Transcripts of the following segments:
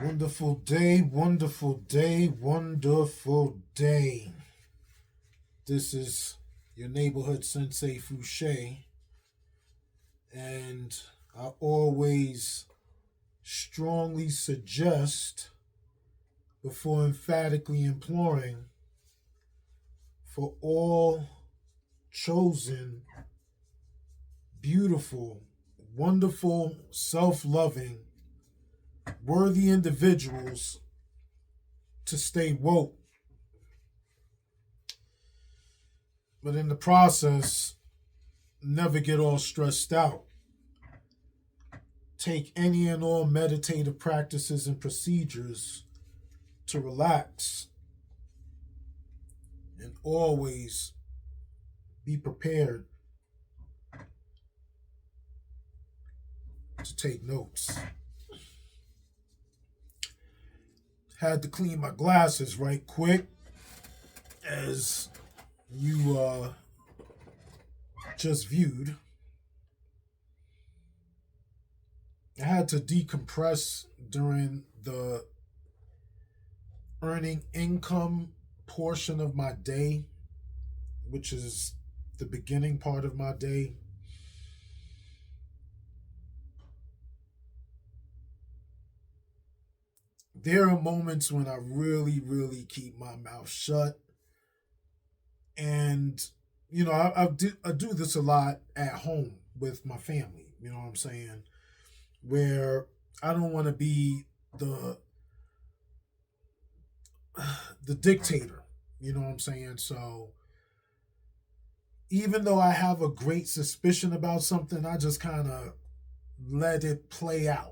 Wonderful day, wonderful day, wonderful day. This is your neighborhood Sensei Fouché, and I always strongly suggest, before emphatically imploring, for all chosen, beautiful, wonderful, self loving, worthy individuals to stay woke, but in the process, never get all stressed out. Take any and all meditative practices and procedures to relax, and always be prepared to take notes. Had to clean my glasses right quick, as you just viewed. I had to decompress during the earning income portion of my day, which is the beginning part of my day. There are moments when I really keep my mouth shut. And, I do this a lot at home with my family, you know what I'm saying? Where I don't want to be the dictator, you know what I'm saying? So even though I have a great suspicion about something, I just kind of let it play out.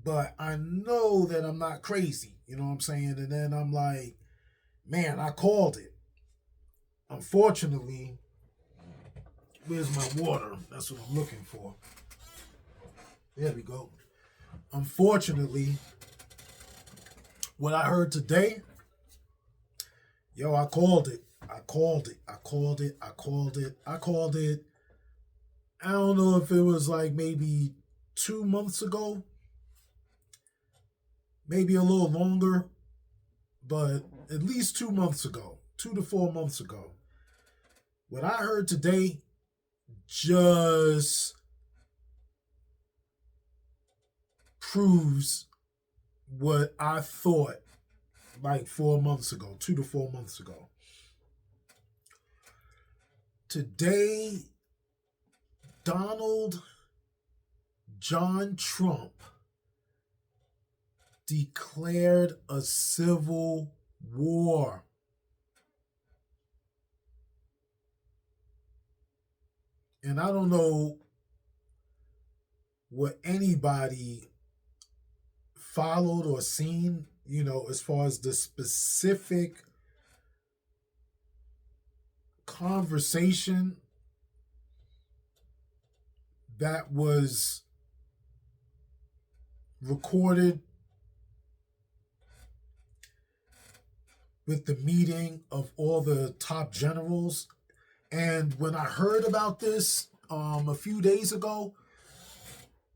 But I know that I'm not crazy, you know what I'm saying? And then I'm like, man, I called it. Unfortunately, where's my water? That's what I'm looking for. There we go. Unfortunately, what I heard today, I called it. I called it. I don't know if it was like maybe 2 months ago, maybe a little longer, but at least 2 months ago, 2 to 4 months ago. What I heard today just proves what I thought like 4 months ago, 2 to 4 months ago. Today, Donald John Trump declared a civil war. And I don't know what anybody followed or seen, as far as the specific conversation that was recorded with the meeting of all the top generals. And when I heard about this a few days ago,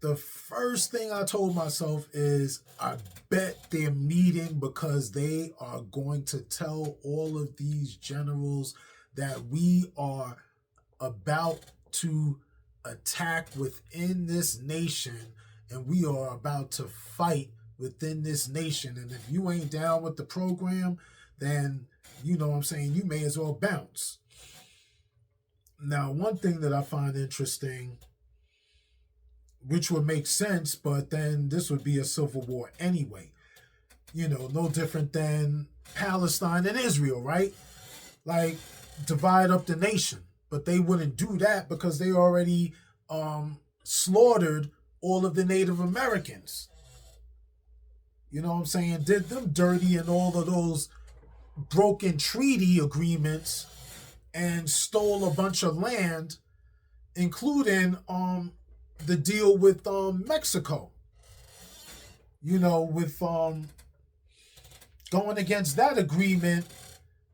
the first thing I told myself is, I bet they're meeting because they are going to tell all of these generals that we are about to attack within this nation, and we are about to fight within this nation. And if you ain't down with the program, then, you may as well bounce. Now, one thing that I find interesting, which would make sense, but then this would be a civil war anyway. No different than Palestine and Israel, right? Like, divide up the nation. But they wouldn't do that because they already slaughtered all of the Native Americans. You know what I'm saying? Did them dirty in all of those broken treaty agreements and stole a bunch of land, including the deal with Mexico. With going against that agreement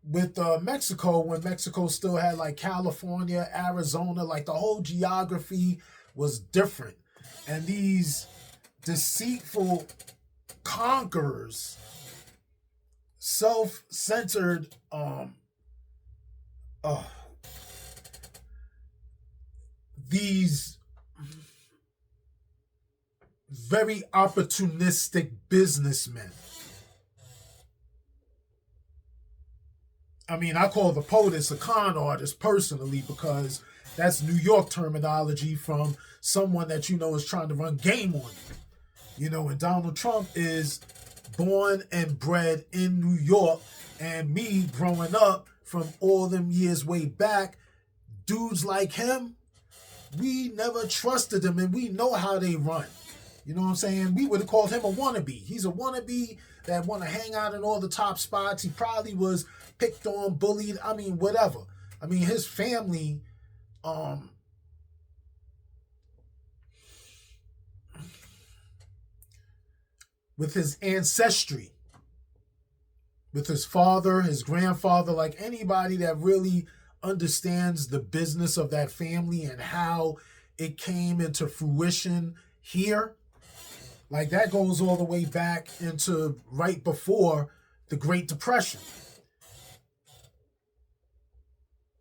with Mexico, when Mexico still had like California, Arizona, like the whole geography was different. And these deceitful conquerors, self-centered, these very opportunistic businessmen. I mean, I call the POTUS a con artist personally because that's New York terminology from someone that you know is trying to run game on you. You know, and Donald Trump is born and bred in New York, and me growing up from all them years way back, dudes like him, we never trusted them, and we know how they run. You know what I'm saying? We would have called him a wannabe. He's a wannabe that want to hang out in all the top spots. He probably was picked on, bullied. I mean, whatever. I mean, his family, with his ancestry, with his father, his grandfather, like anybody that really understands the business of that family and how it came into fruition here, like that goes all the way back into right before the Great Depression.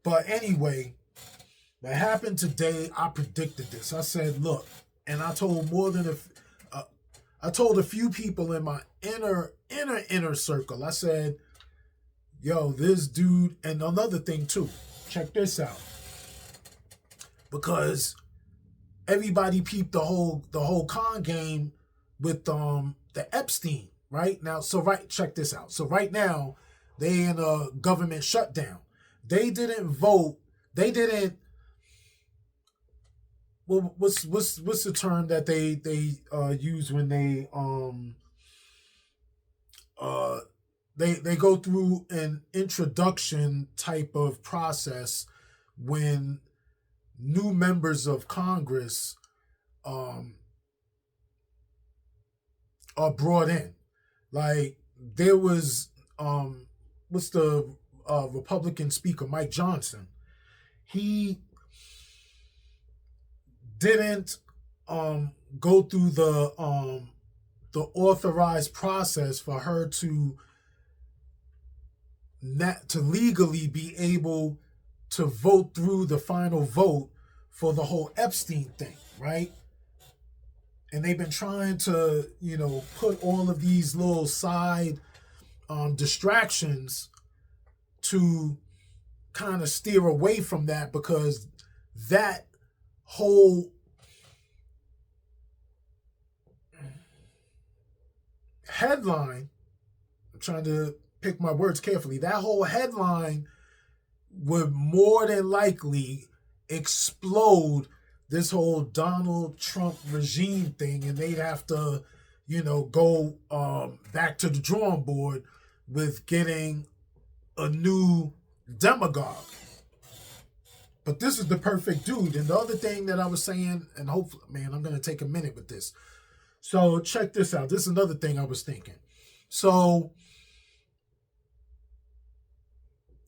But anyway, what happened today, I predicted this. I said, look, and I told I told a few people in my inner circle. I said, yo, this dude, and another thing too. Check this out. Because everybody peeped the whole con game with the Epstein, right? Now, check this out. So right now, they in a government shutdown. They didn't vote. They didn't. Well, what's the term that they use when they go through an introduction type of process when new members of Congress are brought in. Like there was what's the Republican speaker, Mike Johnson. He didn't go through the authorized process for her to legally be able to vote through the final vote for the whole Epstein thing, right? And they've been trying to, put all of these little side distractions to kind of steer away from that, because that whole headline, I'm trying to pick my words carefully, that whole headline would more than likely explode this whole Donald Trump regime thing, and they'd have to, go back to the drawing board with getting a new demagogue. But this is the perfect dude. And the other thing that I was saying, and hopefully, man, I'm going to take a minute with this. So check this out. This is another thing I was thinking. So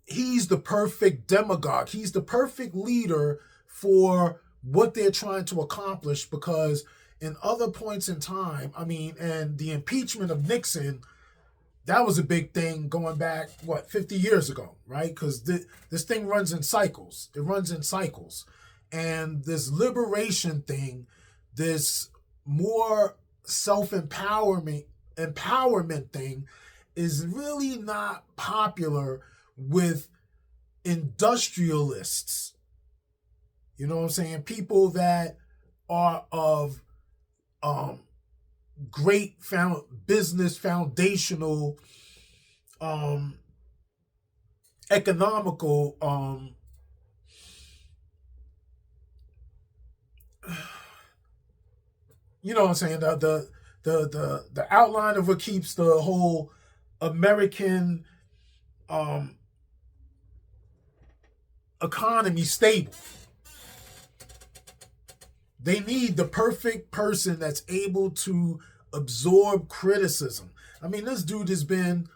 he's the perfect demagogue. He's the perfect leader for what they're trying to accomplish, because in other points in time, and the impeachment of Nixon, that was a big thing going back, 50 years ago, right? Because this thing runs in cycles. It runs in cycles. And this liberation thing, this more self-empowerment thing is really not popular with industrialists. You know what I'm saying? People that are of great business foundational economical you know what I'm saying, the outline of what keeps the whole American economy stable. They need the perfect person that's able to absorb criticism. This dude has been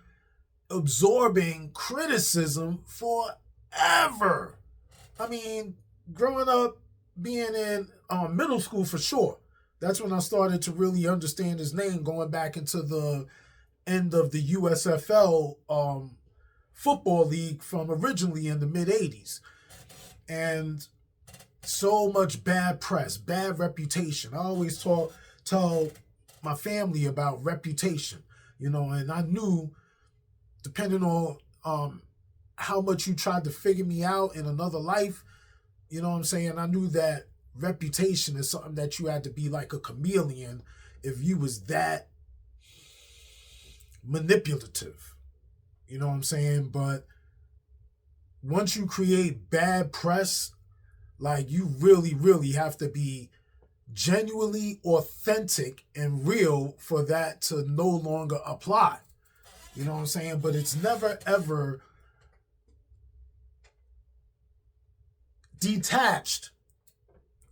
absorbing criticism forever. Growing up, being in middle school for sure. That's when I started to really understand his name, going back into the end of the USFL football league from originally in the mid 80s. And so much bad press, bad reputation. I always tell my family about reputation, and I knew, depending on how much you tried to figure me out in another life, I knew that reputation is something that you had to be like a chameleon if you was that manipulative. But once you create bad press, like, you really, really have to be genuinely authentic and real for that to no longer apply. But it's never, ever detached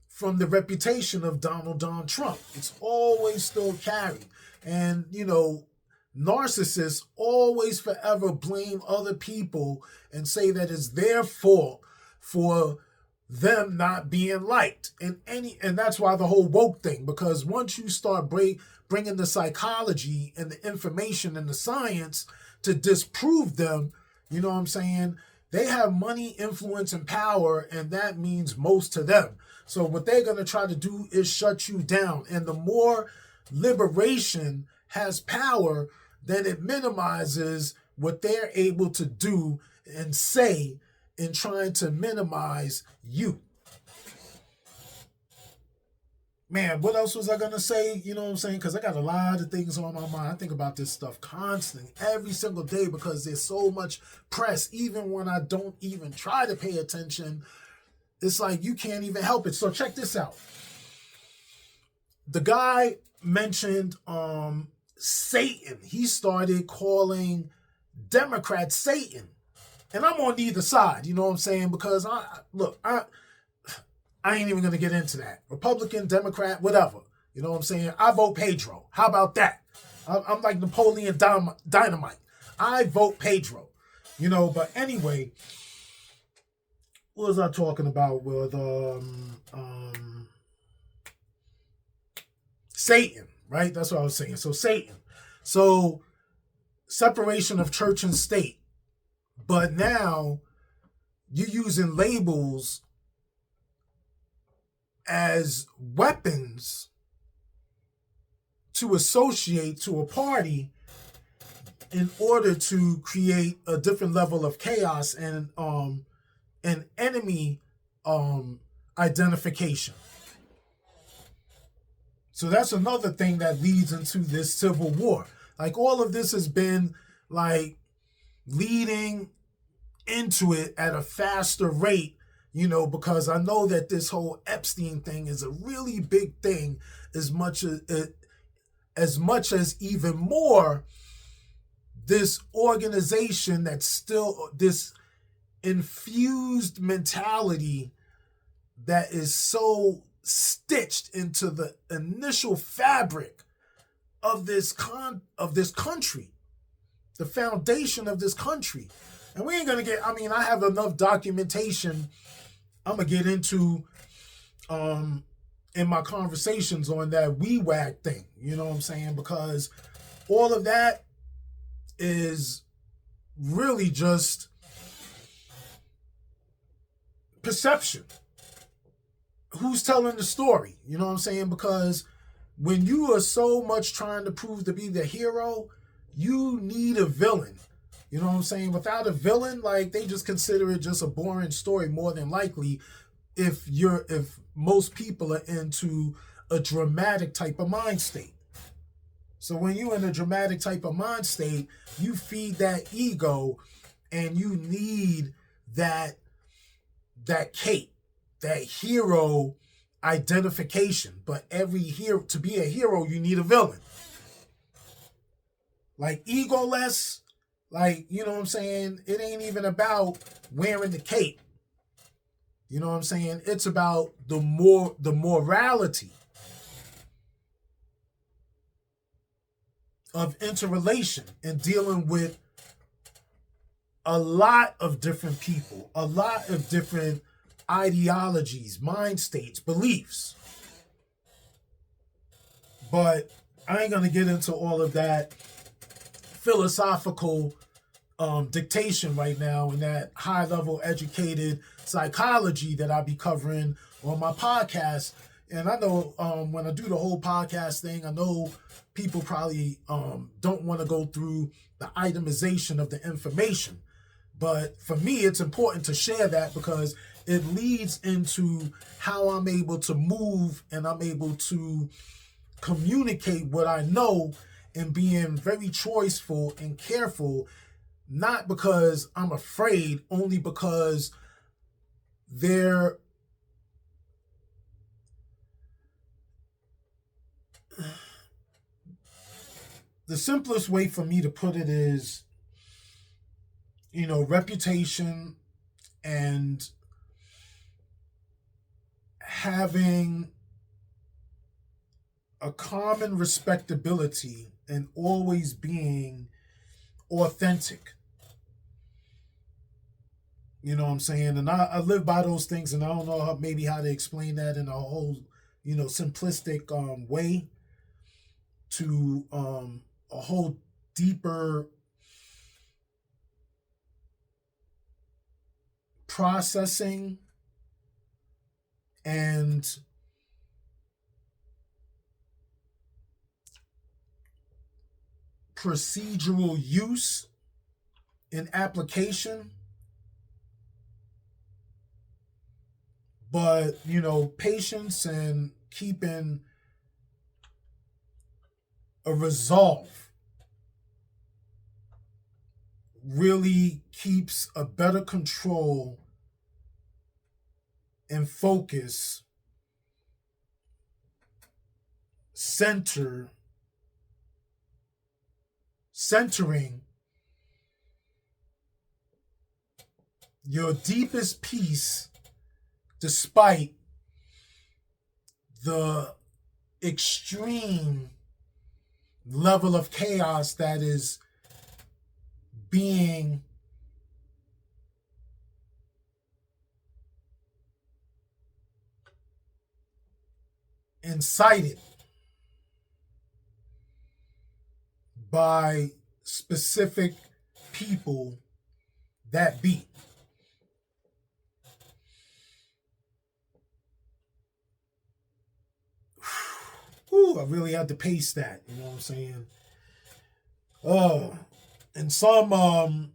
from the reputation of Donald John Trump. It's always still carried. And, narcissists always forever blame other people and say that it's their fault for them not being liked. And that's why the whole woke thing, because once you start bringing the psychology and the information and the science to disprove them, they have money, influence, and power, and that means most to them. So what they're going to try to do is shut you down. And the more liberation has power, then it minimizes what they're able to do and say in trying to minimize you. Man, what else was I going to say? Because I got a lot of things on my mind. I think about this stuff constantly, every single day, because there's so much press. Even when I don't even try to pay attention, it's like you can't even help it. So check this out. The guy mentioned Satan. He started calling Democrats Satan. And I'm on either side, because I ain't even going to get into that. Republican, Democrat, whatever. I vote Pedro. How about that? I'm like Napoleon Dynamite. I vote Pedro. But anyway, what was I talking about with Satan, right? That's what I was saying. So Satan. So separation of church and state. But now you're using labels as weapons to associate to a party in order to create a different level of chaos and an enemy identification. So that's another thing that leads into this civil war. Like, all of this has been like leading into it at a faster rate, because I know that this whole Epstein thing is a really big thing, as much as even more this organization that's still this infused mentality that is so stitched into the initial fabric of this country, the foundation of this country. And we ain't going to get, I have enough documentation I'm going to get into in my conversations on that WEWAG thing, because all of that is really just perception. Who's telling the story? Because when you are so much trying to prove to be the hero, you need a villain. Without a villain, like, they just consider it just a boring story, more than likely, if most people are into a dramatic type of mind state. So when you're in a dramatic type of mind state, you feed that ego, and you need that cape, that hero identification. But every hero, to be a hero, you need a villain. Like, egoless, like, it ain't even about wearing the cape. It's about the morality of interrelation and dealing with a lot of different people, a lot of different ideologies, mind states, beliefs. But I ain't going to get into all of that philosophical dictation right now and that high level educated psychology that I be covering on my podcast. And I know when I do the whole podcast thing, I know people probably don't want to go through the itemization of the information. But for me, it's important to share that because it leads into how I'm able to move and I'm able to communicate what I know and being very choiceful and careful, not because I'm afraid, only because the simplest way for me to put it is, reputation and having a common respectability and always being authentic. You know what I'm saying? And I live by those things, and I don't know how to explain that in a whole, simplistic way to a whole deeper processing and procedural use and application. But, patience and keeping a resolve really keeps a better control and focus, centering your deepest peace despite the extreme level of chaos that is being incited by specific people that be. Ooh, I really had to pace that, you know what I'm saying? In some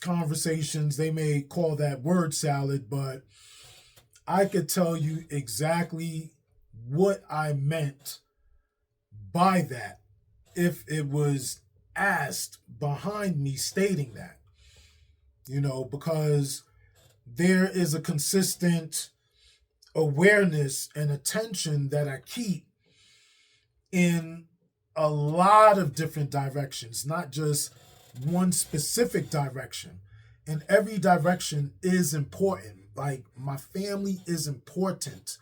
conversations, they may call that word salad, but I could tell you exactly what I meant by that if it was asked behind me stating that, because there is a consistent awareness and attention that I keep in a lot of different directions, not just one specific direction. And every direction is important. Like, my family is important.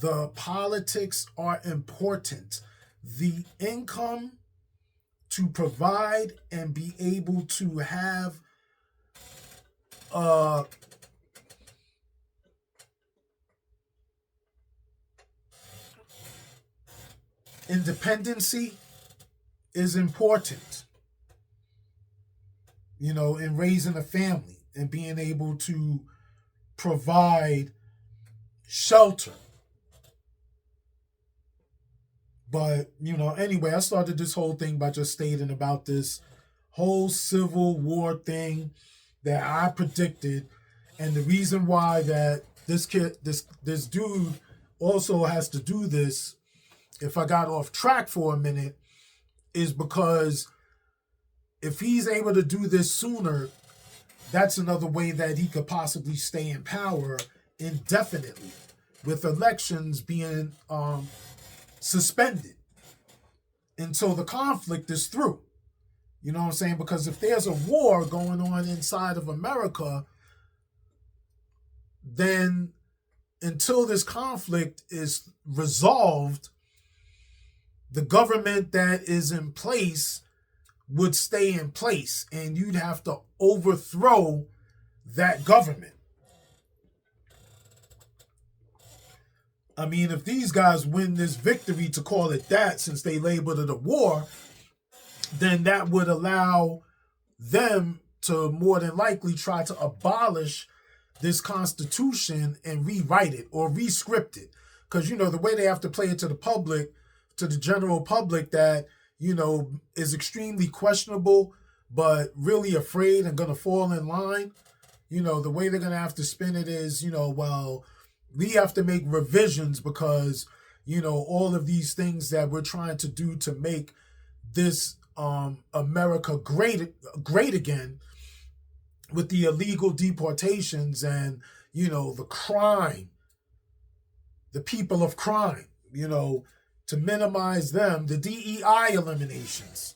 The politics are important. The income to provide and be able to have independency is important, in raising a family and being able to provide shelter. But, anyway, I started this whole thing by just stating about this whole Civil War thing that I predicted. And the reason why that this dude also has to do this, if I got off track for a minute, is because if he's able to do this sooner, that's another way that he could possibly stay in power indefinitely, with elections being suspended until the conflict is through. You know what I'm saying? Because if there's a war going on inside of America, then until this conflict is resolved, the government that is in place would stay in place, and you'd have to overthrow that government. I mean, if these guys win this victory, to call it that, since they labeled it a war, then that would allow them to more than likely try to abolish this Constitution and rewrite it or rescript it. Because, the way they have to play it to the public, to the general public that, is extremely questionable, but really afraid and going to fall in line, the way they're going to have to spin it is, well, we have to make revisions because, all of these things that we're trying to do to make this America great again, with the illegal deportations and, the crime, the people of crime, to minimize them, the DEI eliminations.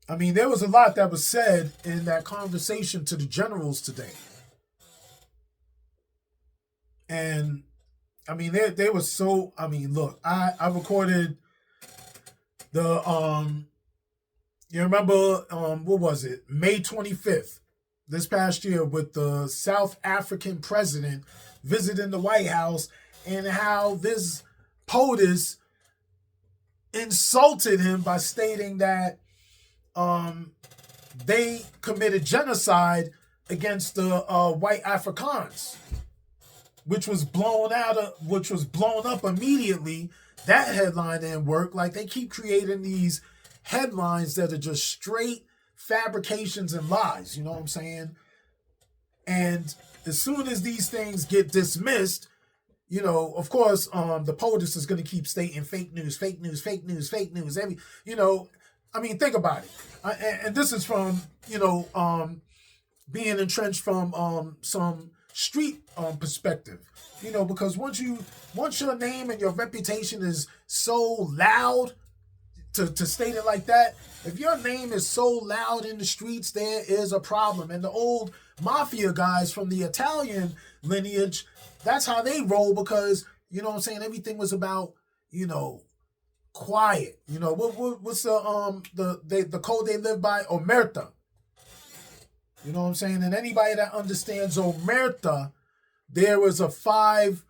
I mean, there was a lot that was said in that conversation to the generals today. And, I mean, they were so, I mean, look, I recorded the, you remember, what was it? May 25th, this past year, with the South African president visiting the White House, and how this POTUS insulted him by stating that they committed genocide against the white Afrikaans, which was blown up immediately. That headline didn't work. Like, they keep creating these headlines that are just straight fabrications and lies, you know what I'm saying? And as soon as these things get dismissed, of course, the POTUS is going to keep stating fake news, fake news, fake news, fake news. I mean, think about it. And this is from, being entrenched from some street perspective, because once your name and your reputation is so loud, to state it like that, if your name is so loud in the streets, there is a problem. And the old mafia guys from the Italian lineage, that's how they roll, because, everything was about, quiet. What's the code they live by? Omerta. You know what I'm saying? And anybody that understands Omerta, there was a five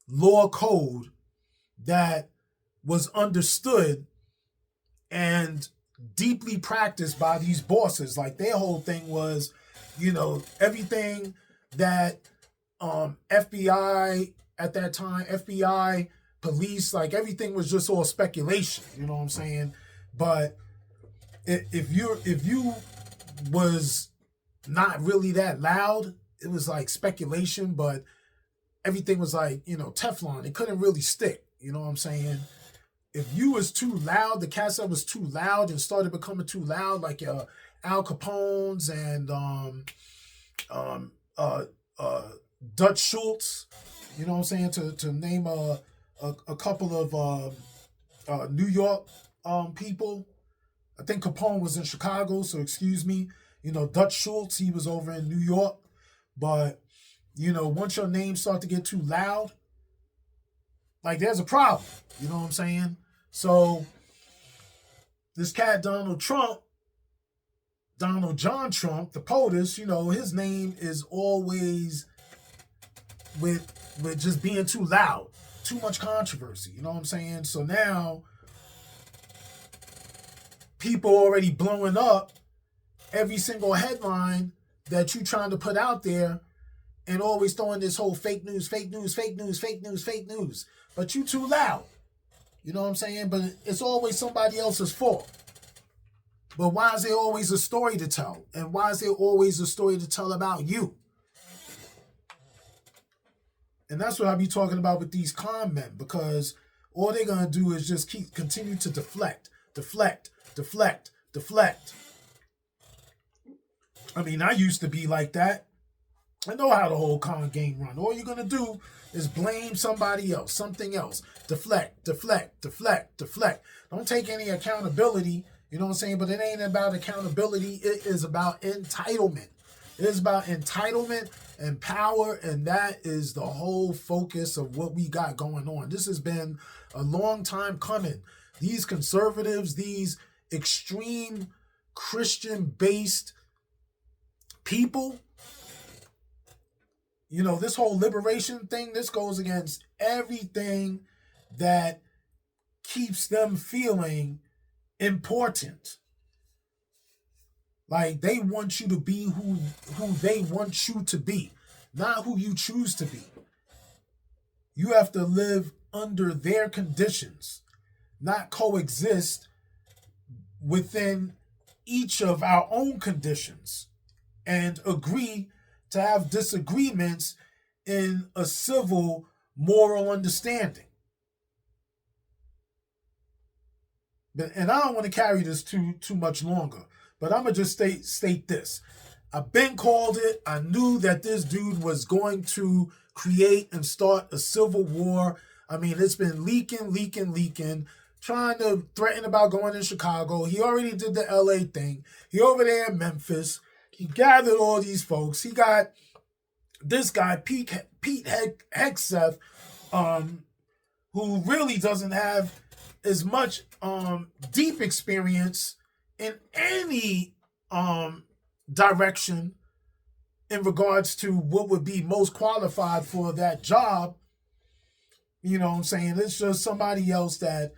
law code that was understood and deeply practiced by these bosses. Like, their whole thing was, everything that FBI at that time, FBI, police, like, everything was just all speculation. You know what I'm saying? But if you was not really that loud, it was like speculation, but everything was like, Teflon. It couldn't really stick. You know what I'm saying? If you was too loud, the cassette was too loud and started becoming too loud, like Al Capone's and Dutch Schultz, you know what I'm saying? To name a couple of New York people. I think Capone was in Chicago, so excuse me. Dutch Schultz, he was over in New York. But, once your name start to get too loud, like, there's a problem. You know what I'm saying? So, this cat, Donald John Trump, the POTUS, his name is always with just being too loud, too much controversy. You know what I'm saying? So now, people already blowing up every single headline that you trying to put out there, and always throwing this whole fake news, fake news, fake news, fake news, fake news. But you too loud. You know what I'm saying? But it's always somebody else's fault. But why is there always a story to tell? And why is there always a story to tell about you? And that's what I be talking about with these con men, because all they're going to do is just continue to deflect. I mean, I used to be like that. I know how the whole con game run. All you're going to do is blame somebody else, something else. Deflect. Don't take any accountability, you know what I'm saying? But it ain't about accountability. It is about entitlement. It is about entitlement and power, and that is the whole focus of what we got going on. This has been a long time coming. These conservatives, these extreme Christian-based people, this whole liberation thing, this goes against everything that keeps them feeling important. Like, they want you to be who they want you to be, not who you choose to be. You have to live under their conditions, not coexist within each of our own conditions, and agree to have disagreements in a civil, moral understanding. And I don't want to carry this too much longer, but I'm going to just state this. I've been called it. I knew that this dude was going to create and start a civil war. I mean, it's been leaking, trying to threaten about going in Chicago. He already did the LA thing. He over there in Memphis. He gathered all these folks. He got this guy, Pete Hegseth, who really doesn't have as much deep experience in any direction in regards to what would be most qualified for that job. You know what I'm saying? It's just somebody else that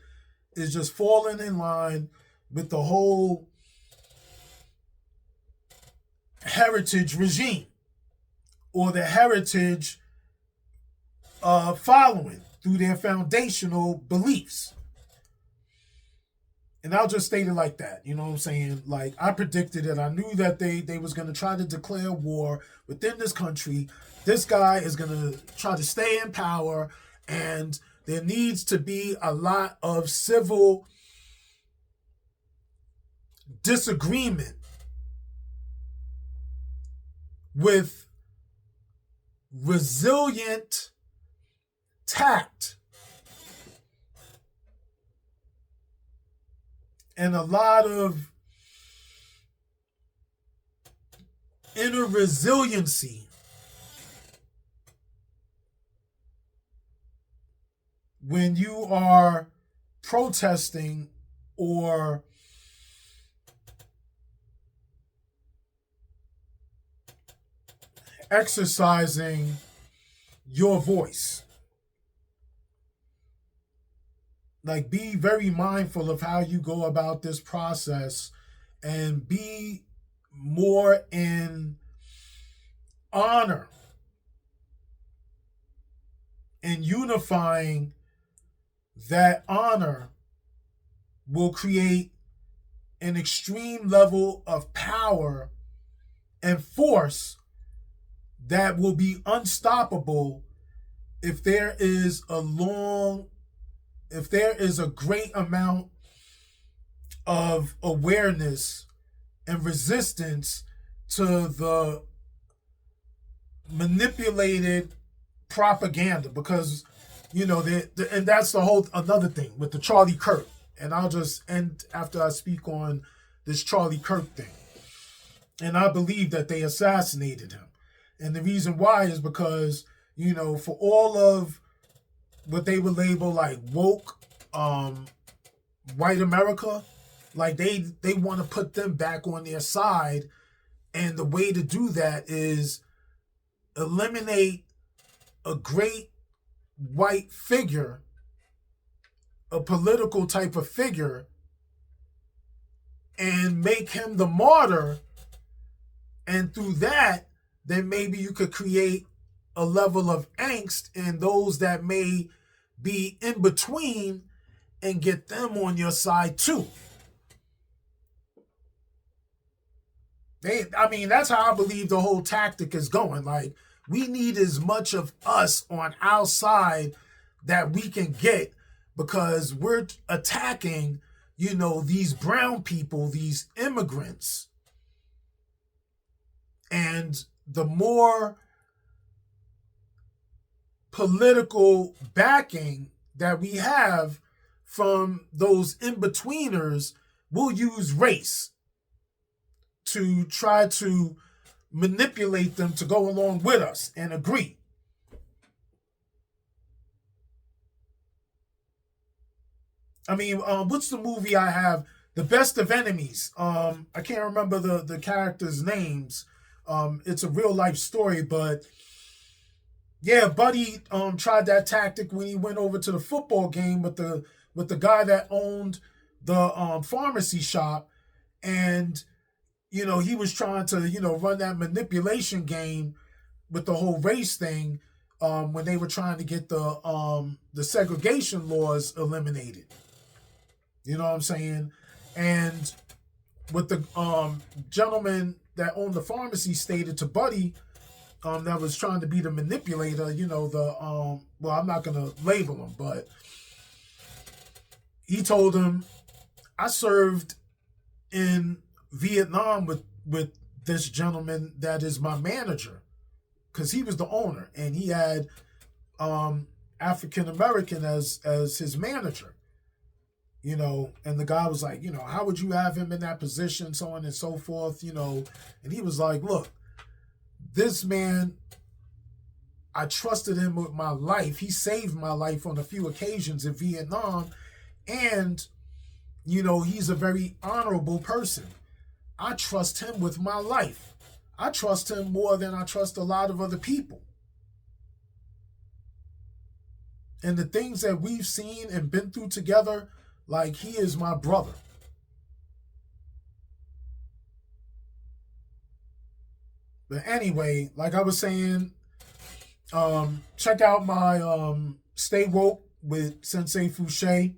is just falling in line with the whole heritage regime or the heritage following through their foundational beliefs. And I'll just state it like that. You know what I'm saying? Like, I predicted it. I knew that they was going to try to declare war within this country. This guy is going to try to stay in power, and there needs to be a lot of civil disagreement with resilient tact and a lot of inner resiliency when you are protesting or exercising your voice. Like, be very mindful of how you go about this process and be more in honor and unifying that honor will create an extreme level of power and force that will be unstoppable if there is a great amount of awareness and resistance to the manipulated propaganda. Because, and that's the whole another thing with the Charlie Kirk. And I'll just end after I speak on this Charlie Kirk thing. And I believe that they assassinated him. And the reason why is because, for all of what they would label like woke white America, like they want to put them back on their side. And the way to do that is eliminate a great white figure, a political type of figure, and make him the martyr. And through that, then maybe you could create a level of angst in those that may be in between and get them on your side too. That's how I believe the whole tactic is going. Like, we need as much of us on our side that we can get, because we're attacking, these brown people, these immigrants. And the more political backing that we have from those in-betweeners, we'll use race to try to manipulate them to go along with us and agree. What's the movie I have? The Best of Enemies. I can't remember the characters' names, It's a real life story, but yeah, Buddy tried that tactic when he went over to the football game with the guy that owned the pharmacy shop, and he was trying to run that manipulation game with the whole race thing when they were trying to get the segregation laws eliminated. You know what I'm saying? And with the gentleman that owned the pharmacy stated to Buddy that was trying to be the manipulator, well, I'm not gonna label him, but he told him, I served in Vietnam with this gentleman that is my manager, because he was the owner and he had African American as his manager. And the guy was like, how would you have him in that position, so on and so forth, and he was like, look, this man, I trusted him with my life. He saved my life on a few occasions in Vietnam, and he's a very honorable person. I trust him with my life. I trust him more than I trust a lot of other people. And the things that we've seen and been through together, like, he is my brother. But anyway, like I was saying, check out my Stay Woke with Sensei Fouché.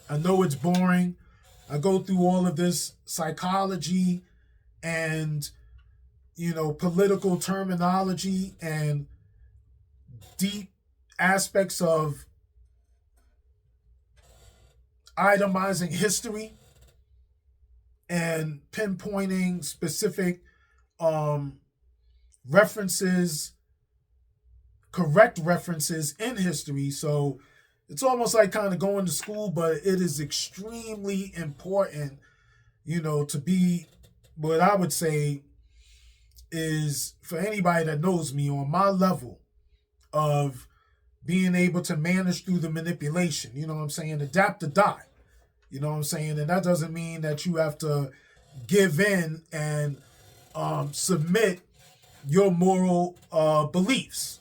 I know it's boring. I go through all of this psychology and, political terminology and deep aspects of itemizing history and pinpointing specific references, correct references in history. So it's almost like kind of going to school, but it is extremely important, to be what I would say is, for anybody that knows me, on my level of being able to manage through the manipulation, you know what I'm saying? Adapt to die, you know what I'm saying? And that doesn't mean that you have to give in and submit your moral beliefs,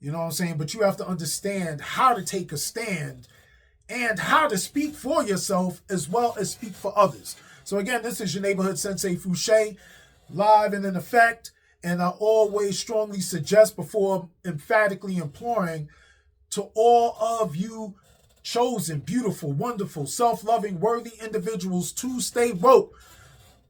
you know what I'm saying? But you have to understand how to take a stand and how to speak for yourself as well as speak for others. So again, this is your neighborhood Sensei Fouché, live and in effect. And I always strongly suggest, before emphatically imploring to all of you chosen, beautiful, wonderful, self-loving, worthy individuals, to stay woke.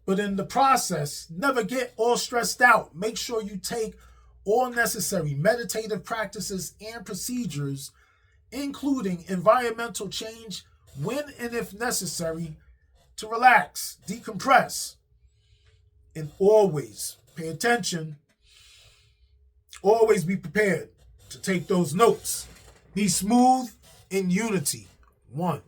But in the process, never get all stressed out. Make sure you take all necessary meditative practices and procedures, including environmental change when and if necessary, to relax, decompress, and always pay attention. Always be prepared to take those notes. Be smooth in unity. One.